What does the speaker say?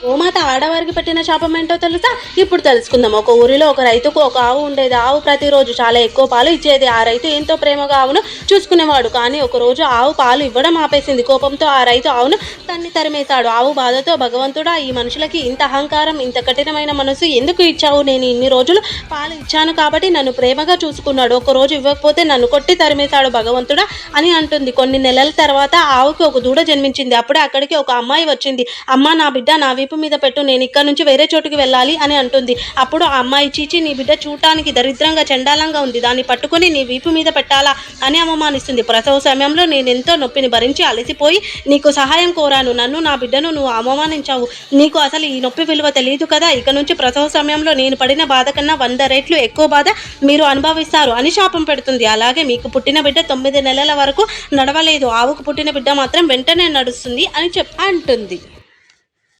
గోమాత ఆడవారికి పెట్టిన శాపం ఏంటో తెలుసా? ఇప్పుడు తెలుసుకుందాం. ఒక ఊరిలో ఒక రైతుకు ఒక ఆవు ఉండేది. ఆవు ప్రతిరోజు చాలా ఎక్కువ పాలు ఇచ్చేది. ఆ రైతు ఎంతో ప్రేమగా ఆవును చూసుకునేవాడు. కానీ ఒకరోజు ఆవు పాలు ఇవ్వడం ఆపేసింది. కోపంతో ఆ రైతు ఆవును తరిమేశాడు. ఆవు బాధతో, భగవంతుడా, ఈ మనుషులకి ఇంత అహంకారం, ఇంత కఠినమైన మనసు ఎందుకు ఇచ్చావు? నేను ఇన్ని రోజులు పాలు ఇచ్చాను కాబట్టి నన్ను ప్రేమగా చూసుకున్నాడు. ఒకరోజు ఇవ్వకపోతే నన్ను కొట్టి తరిమేశాడు భగవంతుడా అని అంటుంది. కొన్ని నెలల తర్వాత ఆవుకి ఒక దూడ జన్మించింది. అప్పుడే అక్కడికి ఒక అమ్మాయి వచ్చింది. అమ్మ, నా బిడ్డ నా వీపు మీద పెట్టు, నేను ఇక్కడ నుంచి వేరే చోటుకి వెళ్ళాలి అని అంటుంది. అప్పుడు ఆ అమ్మాయి, చీచి, నీ బిడ్డ చూడటానికి దరిద్రంగా చండాలంగా ఉంది, దాన్ని పట్టుకొని నీ వీపు మీద పెట్టాలా అని అవమానిస్తుంది. ప్రసవ సమయంలో నేనెంతో నొప్పిని భరించి అలసిపోయి నీకు సహాయం కోరాను. నన్ను, నా బిడ్డను నువ్వు అవమానించావు. నీకు అసలు ఈ నొప్పి విలువ తెలియదు కదా. ఇక నుంచి ప్రసవ సమయంలో నేను పడిన బాధ కన్నా 100 రెట్లు ఎక్కువ బాధ మీరు అనుభవిస్తారు అని శాపం పెడుతుంది. అలాగే మీకు పుట్టిన బిడ్డ 9 నెలల వరకు నడవలేదు, ఆవుకు పుట్టిన బిడ్డ మాత్రం వెంటనే నడుస్తుంది అని అంటుంది.